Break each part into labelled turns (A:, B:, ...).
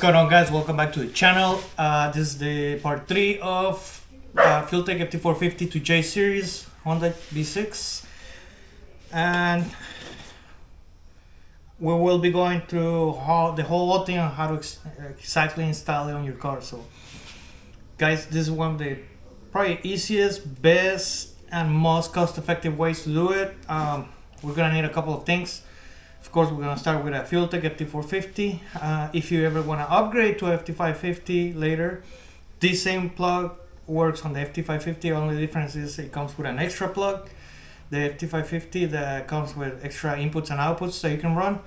A: going on, guys? Welcome back to the channel. This is the part 3 of Fueltech Ft450 to J series Honda V6, and we will be going through the whole thing on how to exactly install it on your car. So guys, this is one of the probably easiest, best and most cost-effective ways to do it. We're gonna need a couple of things. Of course, we're gonna start with a Fueltech Ft450. If you ever wanna upgrade to Ft550 later, this same plug works on the Ft550. Only difference is it comes with an extra plug. The Ft550 that comes with extra inputs and outputs that you can run.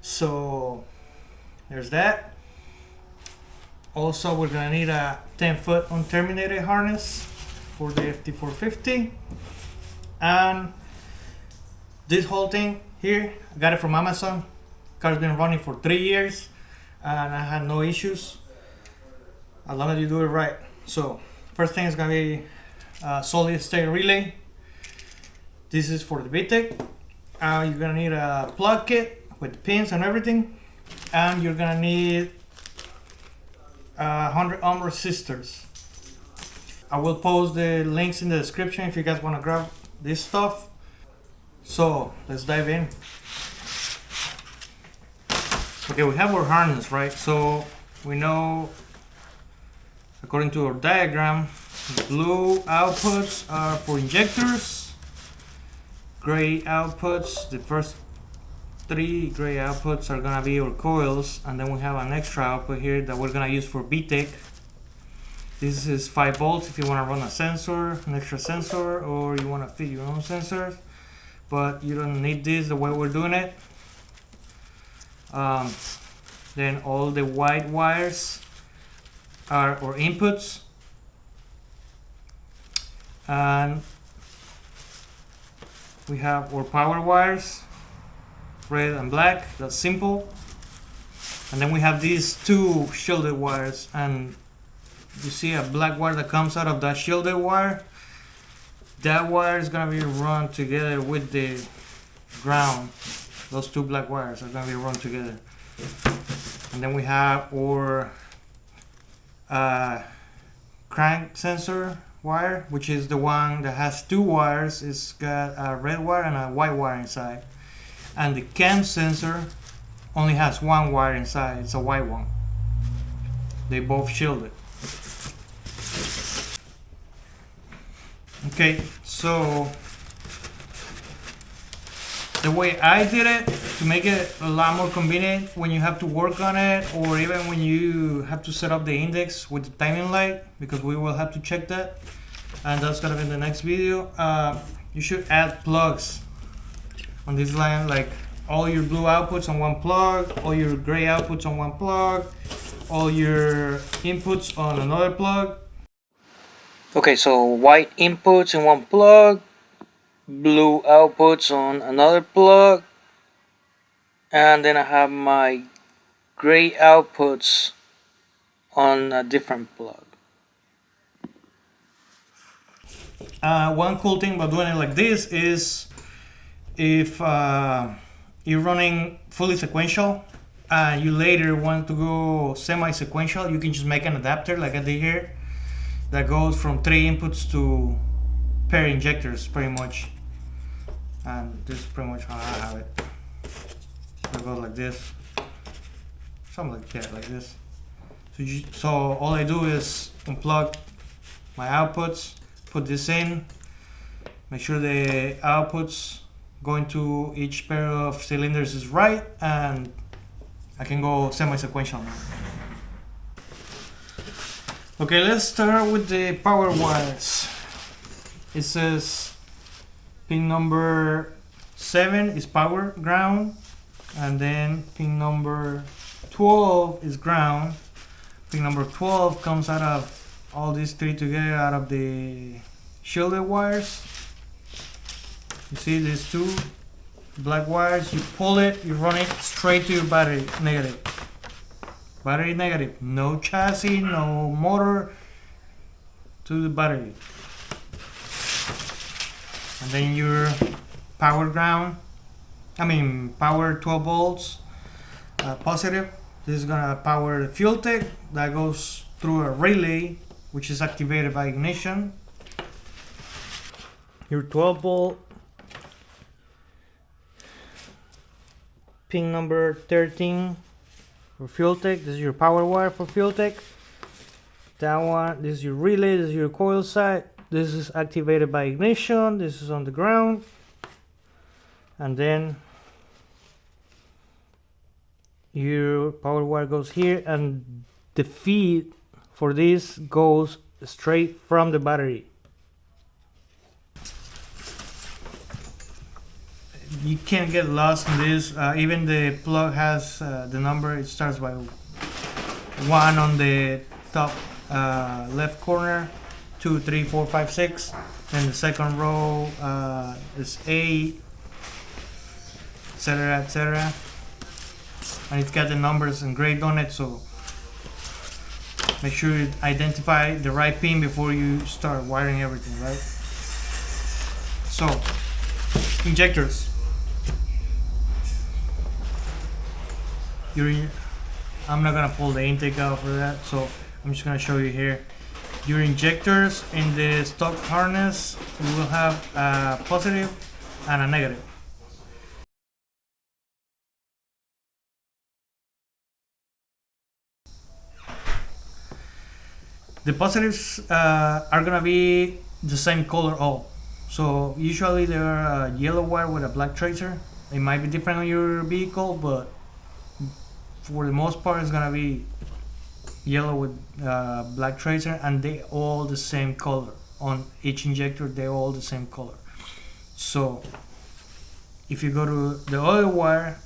A: So there's that. Also, we're gonna need a 10-foot unterminated harness for the Ft450, and this whole thing here, I got it from Amazon. Car's been running for 3 years and I had no issues as long as you do it right. So first thing is gonna be a solid state relay. This is for the VTEC. You're gonna need a plug kit with pins and everything, and you're gonna need 100 ohm resistors. I will post the links in the description if you guys want to grab this stuff. So let's dive in. Okay, we have our harness, right? So we know, according to our diagram, blue outputs are for injectors, gray outputs, the first 3 gray outputs are gonna be our coils, and then we have an extra output here that we're gonna use for VTEC. This is 5 volts if you want to run a sensor, an extra sensor, or you want to fit your own sensors, but you don't need this the way we're doing it. Then all the white wires are our inputs, and we have our power wires, red and black. That's simple. And then we have these 2 shielded wires, and you see a black wire that comes out of that shielded wire. That wire is gonna be run together with the ground. Those 2 black wires are gonna be run together. And then we have our crank sensor wire, which is the one that has 2 wires. It's got a red wire and a white wire inside. And the cam sensor only has 1 wire inside. It's a white one. They both shielded. Okay, so the way I did it, to make it a lot more convenient when you have to work on it, or even when you have to set up the index with the timing light, because we will have to check that, and that's gonna be in the next video. You should add plugs on this line, like all your blue outputs on 1 plug, all your gray outputs on 1 plug, all your inputs on another plug. Okay, so white inputs in 1 plug, blue outputs on another plug, and then I have my gray outputs on a different plug. One cool thing about doing it like this is if you're running fully sequential and you later want to go semi-sequential, you can just make an adapter like I did here that goes from 3 inputs to pair injectors pretty much. And this is pretty much how I have it. It goes like this, something like that, like this. So all I do is unplug my outputs, put this in, make sure the outputs going to each pair of cylinders is right, and I can go semi-sequential now. Okay, let's start with the power wires. It says pin number 7 is power ground, and then pin number 12 is ground. Pin number 12 comes out of all these 3 together, out of the shielded wires. You see these 2 black wires, you pull it, you run it straight to your battery negative. Battery negative, no chassis, no motor, to the battery. And then your power ground, power 12 volts, positive. This is gonna power the Fueltech that goes through a relay, which is activated by ignition. Your 12-volt pin number 13 for Fueltech. This is your power wire for Fueltech. That one, this is your relay, this is your coil side. This is activated by ignition. This is on the ground. And then your power wire goes here, and the feed for this goes straight from the battery. You can't get lost in this. Even the plug has the number. It starts by 1 on the top left corner, 2, 3, 4, 5, 6. Then the second row is 8, etc., etc. And it's got the numbers engraved on it, so make sure you identify the right pin before you start wiring everything, right? So, injectors. I'm not gonna pull the intake out for that, so I'm just gonna show you here. Your injectors in the stock harness will have a positive and a negative. The positives are gonna be the same color all. So usually they're a yellow wire with a black tracer. It might be different on your vehicle, but for the most part it's gonna be yellow with black tracer, and they all the same color. On each injector they all the same color. So if you go to the other wire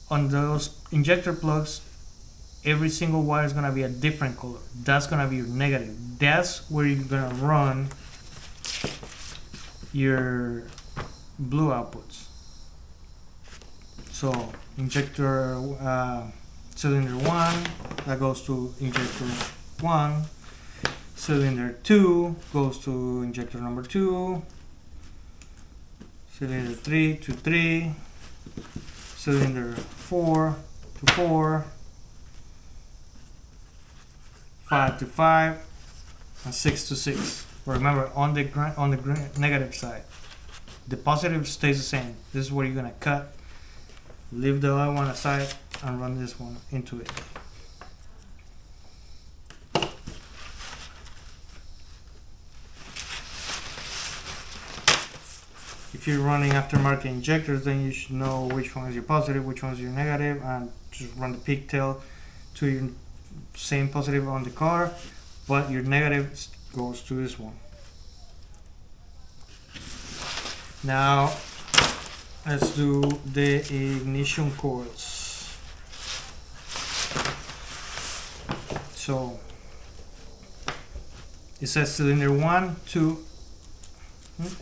A: on those injector plugs, every single wire is gonna be a different color. That's gonna be your negative. That's where you're gonna run your blue outputs. So injector cylinder 1, that goes to injector 1. Cylinder 2 goes to injector number 2. Cylinder 3 to 3. Cylinder 4 to 4. 5 to 5, and 6 to 6. Remember, on the negative side, the positive stays the same. This is where you're gonna cut, leave the other one aside, and run this one into it. If you're running aftermarket injectors, then you should know which one is your positive, which one is your negative, and just run the pigtail to your same positive on the car, but your negative goes to this one. Now let's do the ignition coils. So it says cylinder 1, 2. It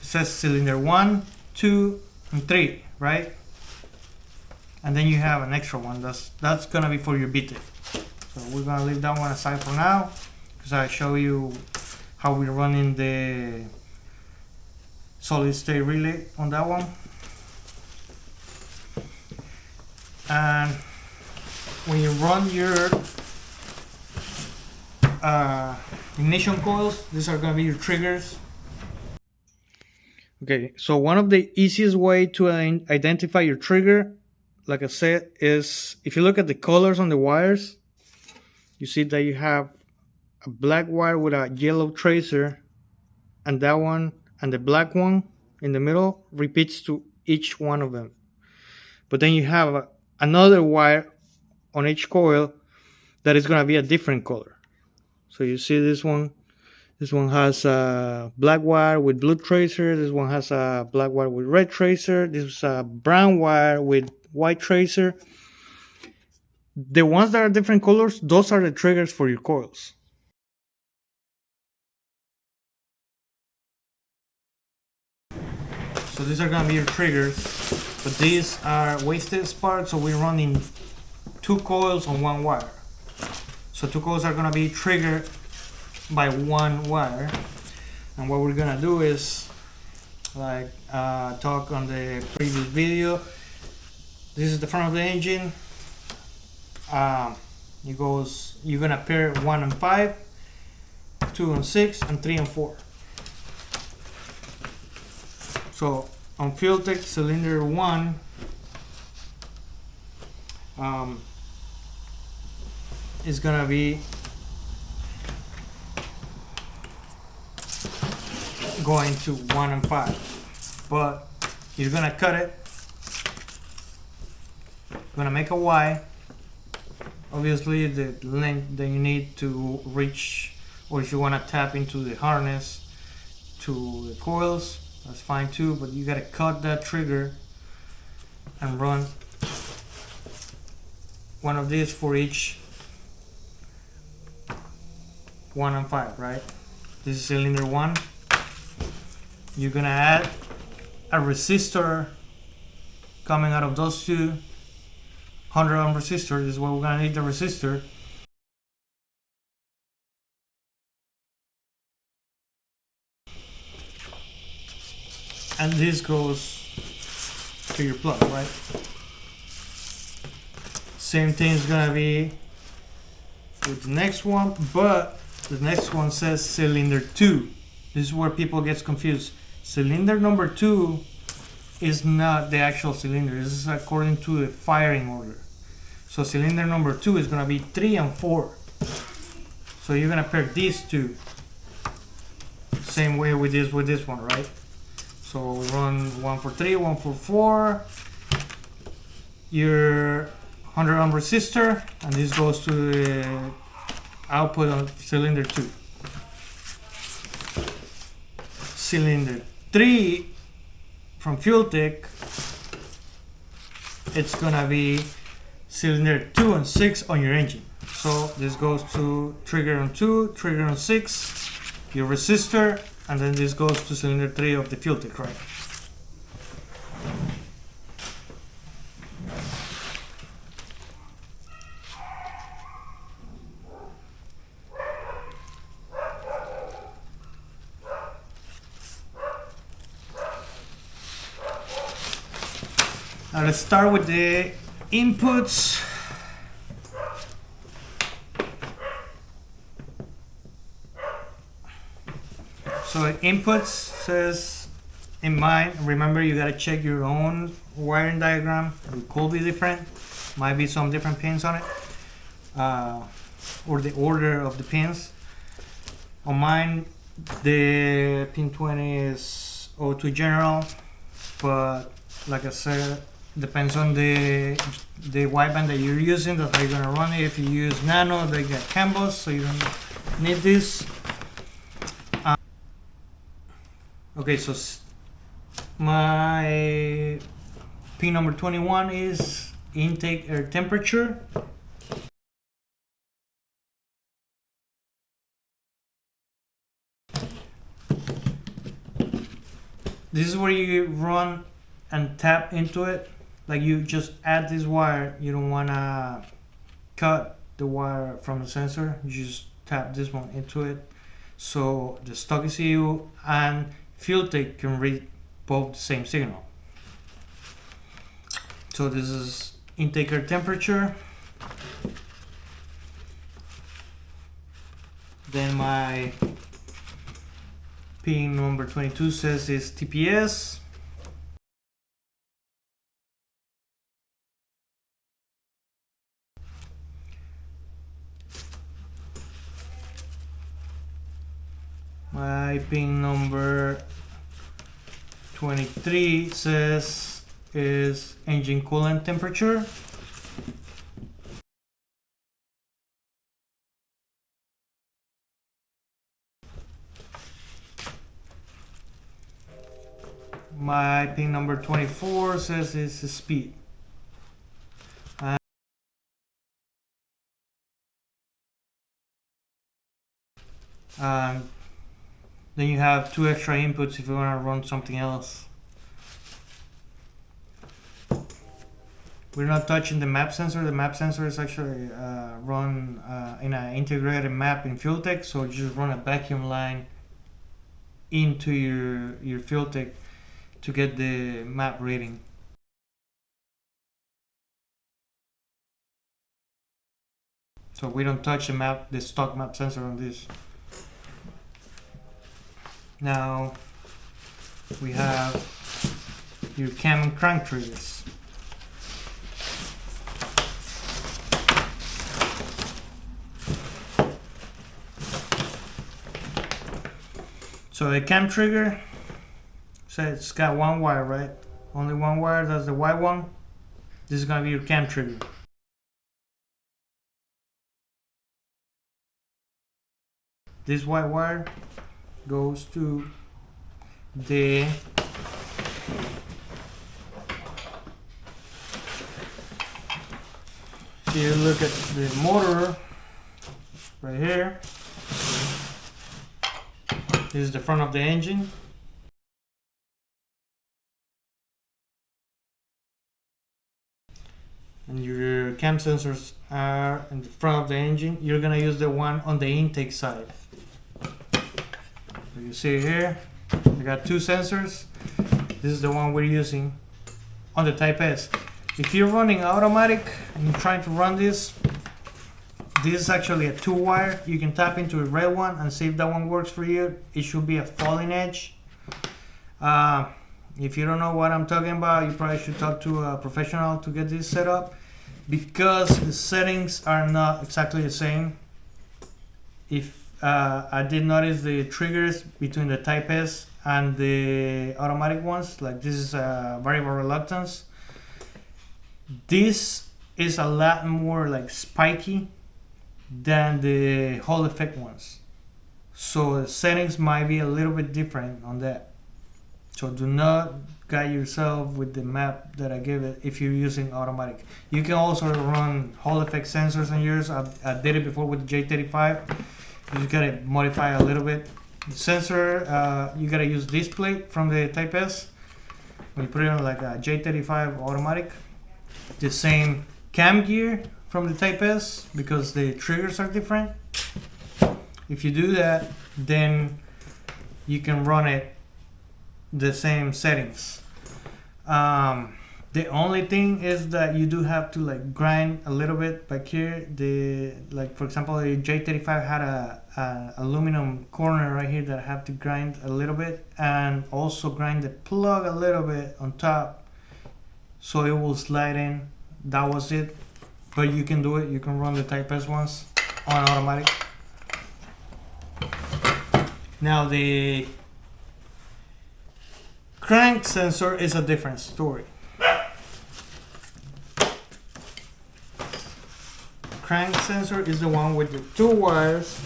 A: says cylinder 1, 2, and 3, right? And then you have an extra one. That's gonna be for your VTEC. So we're gonna leave that one aside for now, because I show you how we're running the solid state relay on that one. And when you run your ignition coils, these are gonna be your triggers. Okay, so one of the easiest way to identify your trigger, like I said, is if you look at the colors on the wires, you see that you have a black wire with a yellow tracer, and that one and the black one in the middle repeats to each one of them. But then you have another wire on each coil that is going to be a different color. So you see this one has a black wire with blue tracer, this one has a black wire with red tracer, this is a brown wire with white tracer. The ones that are different colors, those are the triggers for your coils. So these are gonna be your triggers, but these are wasted parts, so we're running 2 coils on 1 wire. So 2 coils are gonna be triggered by 1 wire, and what we're gonna do is, like talk on the previous video, This is the front of the engine. You're gonna pair 1 and 5, 2 and 6, and 3 and 4. So on Fueltech cylinder 1, is gonna be going to 1 and 5, but you're gonna cut it. Gonna make a Y. Obviously, the length that you need to reach, or if you want to tap into the harness to the coils, that's fine too. But you gotta cut that trigger and run one of these for each 1 and 5, right? This is cylinder 1. You're gonna add a resistor coming out of those two 100 ohm resistor. This is where we're gonna need the resistor. And this goes to your plug, right? Same thing is gonna be with the next one, but the next one says cylinder 2. This is where people get confused. Cylinder number 2 is not the actual cylinder. This is according to the firing order. So cylinder number 2 is gonna be 3 and 4. So you're gonna pair these two. Same way with this one, right? So we run 1 for 3, 1 for 4. Your 100 ohm resistor, and this goes to the output of cylinder 2. Cylinder 3 from Fueltech, it's gonna be cylinder 2 and 6 on your engine. So this goes to trigger on 2, trigger on 6, your resistor, and then this goes to cylinder 3 of the Fueltech, right? Now let's start with the inputs. So inputs says in mine, remember you gotta check your own wiring diagram. It could be different, might be some different pins on it, or the order of the pins. On mine, the pin 20 is O2 general, but like I said, depends on the wideband that you're using. That's how you're gonna run it. If you use nano, they get CAN bus, so you don't need this. Okay, so my pin number 21 is intake air temperature. This is where you run and tap into it. Like you just add this wire. You don't wanna cut the wire from the sensor. You just tap this one into it. So the stock ECU and Fueltech can read both the same signal. So this is intake air temperature. Then my pin number 22 says it's TPS. My pin number 23 says is engine coolant temperature. My pin number 24 says it's speed. And then you have 2 extra inputs if you want to run something else. We're not touching the map sensor. The map sensor is actually run in an integrated map in Fueltech, so you just run a vacuum line into your Fueltech to get the map reading. so we don't touch the map, the stock map sensor on this. Now we have your cam and crank triggers. So the cam trigger, so it's got one wire, right? Only one wire, that's the white one. This is gonna be your cam trigger. This white wire goes to the you look at the motor right here. This is the front of the engine. And your cam sensors are in the front of the engine. You're gonna use the one on the intake side. So you see here, I got two sensors. This is the one we're using on the Type S. If you're running automatic and you're trying to run this is actually a 2-wire. You can tap into a red one and see if that one works for you. It should be a falling edge. If you don't know what I'm talking about, you probably should talk to a professional to get this set up, because the settings are not exactly the same. If I did notice the triggers between the Type S and the automatic ones, like this is a variable reluctance. This is a lot more like spiky than the Hall effect ones, so the settings might be a little bit different on that. So do not guide yourself with the map that I give it if you're using automatic. You can also run Hall effect sensors on yours. I did it before with the J35. You just gotta modify a little bit. The sensor, you gotta use this plate from the Type S. When you put it on like a J35 automatic, the same cam gear from the Type S, because the triggers are different. If you do that, then you can run it the same settings. The only thing is that you do have to like grind a little bit back here. Like for example, the J35 had a aluminum corner right here that I have to grind a little bit, and also grind the plug a little bit on top so it will slide in. That was it. But you can do it. You can run the Type S ones on automatic. Now the crank sensor is a different story. Crank sensor is the one with the 2 wires.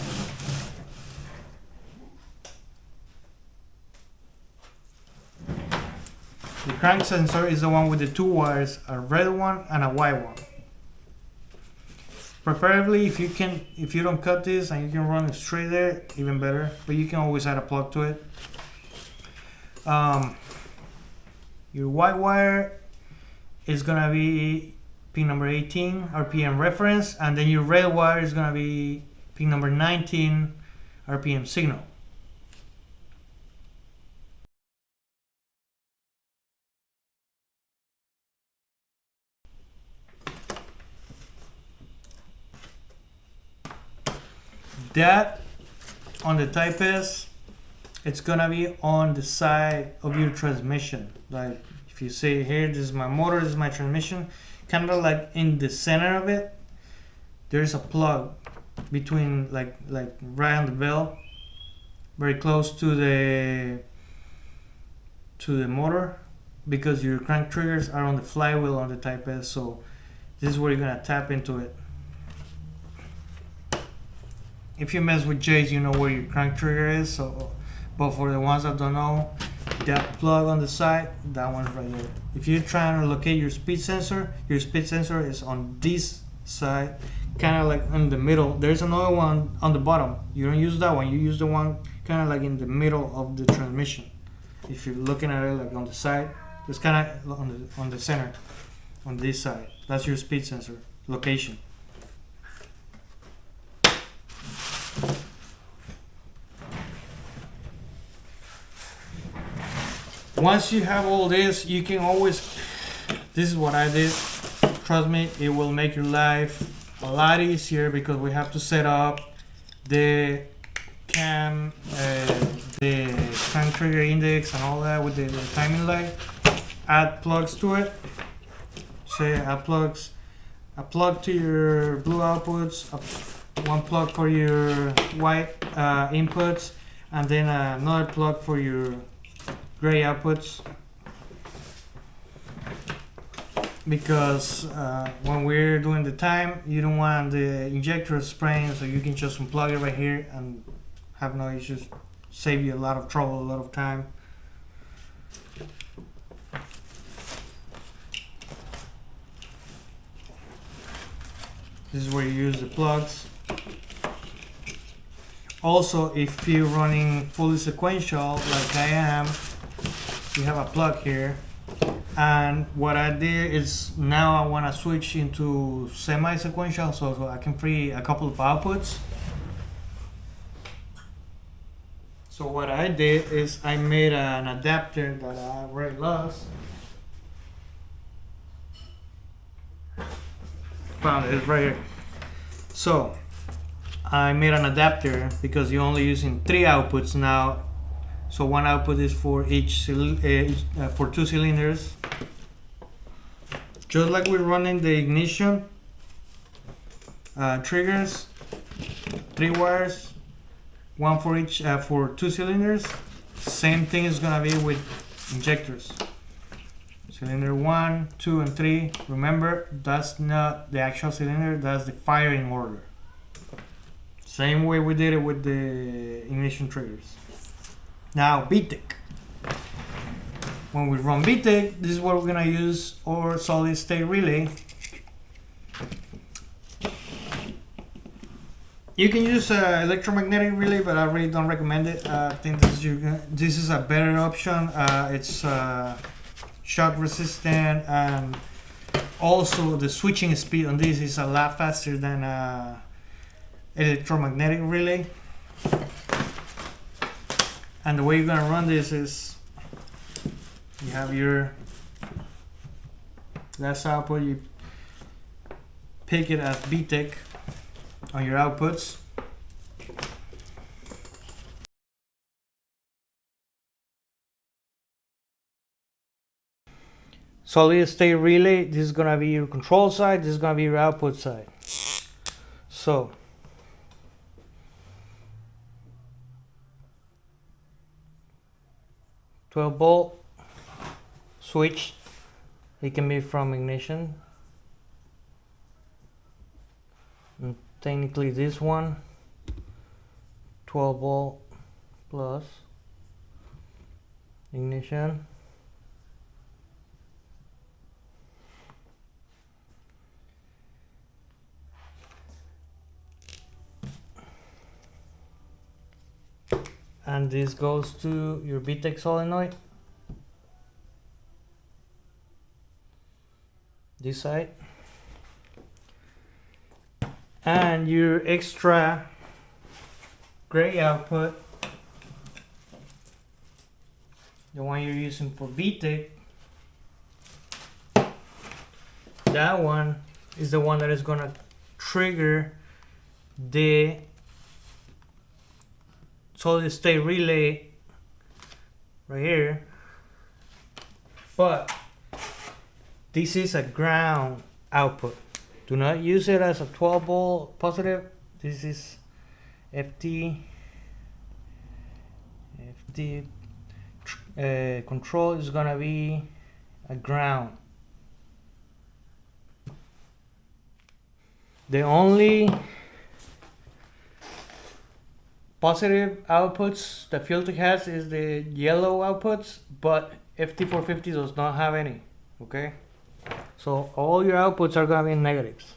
A: The crank sensor is the one with the 2 wires, a red one and a white one. Preferably if you don't cut this and you can run it straight there, even better, but you can always add a plug to it. Your white wire is gonna be pin number 18 RPM reference, and then your red wire is gonna be pin number 19 RPM signal. That on the Type S, it's gonna be on the side of your transmission. Like if you see here, this is my motor, this is my transmission, kind of like in the center of it, there's a plug between like right on the bell, very close to the motor, because your crank triggers are on the flywheel on the Type S. So this is where you're gonna tap into it. If you mess with J's, you know where your crank trigger is. So, but for the ones that don't know, that plug on the side, that one's right there. If you're trying to locate your speed sensor is on this side, kind of like in the middle. There's another one on the bottom. You don't use that one. You use the one kind of like in the middle of the transmission. If you're looking at it like on the side, it's kind of on the center, on this side. That's your speed sensor location. Once you have all this, you can always, this is what I did, trust me, it will make your life a a lot easier because we have to set up the cam, the cam trigger index and all that with the timing light. Add plugs to it. Say add plugs. A plug to your blue outputs, one plug for your white inputs, and then another plug for your gray outputs. Because when we're doing the time, you don't want the injector spraying, so you can just unplug it right here and have no issues. Save you a lot of trouble, a lot of time. This is where you use the plugs. Also, if you're running fully sequential like I am, you have a plug here. And what I did is now I want to switch into semi-sequential so I can free a couple of outputs. So what I did is I made an adapter that I already lost. Found it, it's right here. So I made an adapter because you're only using 3 outputs now. So one output is for for 2 cylinders. Just like we're running the ignition triggers, 3 wires, one for each for 2 cylinders. Same thing is gonna be with injectors. Cylinder 1, 2, and 3. Remember, that's not the actual cylinder, that's the firing order. Same way we did it with the ignition triggers. Now, VTEC. When we run VTEC, this is what we're gonna use our solid state relay. You can use electromagnetic relay, but I really don't recommend it. I think this is a better option. It's shock resistant, and also the switching speed on this is a lot faster than electromagnetic relay. And the way you're gonna run this is you have your last output, you pick it as VTEC on your outputs. Solid state relay, this is gonna be your control side, this is gonna be your output side. So volt switch, it can be from ignition, and technically this one 12 volt plus ignition, and this goes to your VTEC solenoid, this side, and your extra gray output, the one you're using for VTEC, that one is the one that is gonna trigger the solid state relay right here. But this is a ground output. Do not use it as a 12 volt positive. This is FT control is gonna be a ground. The only positive outputs that Fueltech has is the yellow outputs, but Ft450 does not have any. Okay, so all your outputs are gonna be negatives.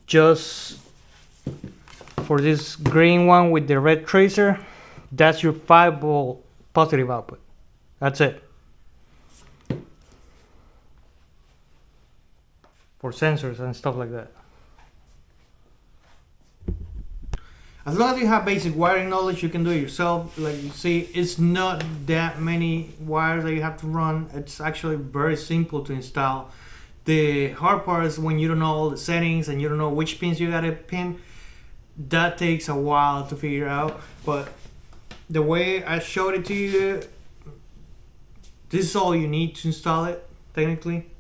A: Just for this green one with the red tracer, that's your 5 volt positive output. That's it. For sensors and stuff like that. As long as you have basic wiring knowledge, you can do it yourself. Like you see, it's not that many wires that you have to run. It's actually very simple to install. The hard part is when you don't know all the settings and you don't know which pins you gotta pin. That takes a while to figure out, but the way I showed it to you, this is all you need to install it, technically.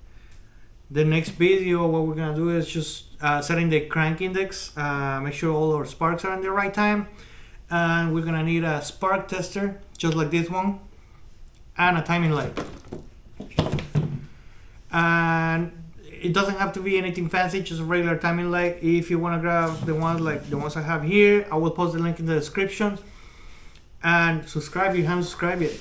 A: The next video, what we're gonna do is just setting the crank index, make sure all our sparks are in the right time, and we're gonna need a spark tester, just like this one, and a timing light. And it doesn't have to be anything fancy, just a regular timing light. If you want to grab the ones like the ones I have here, I will post the link in the description. And subscribe if you haven't subscribed yet.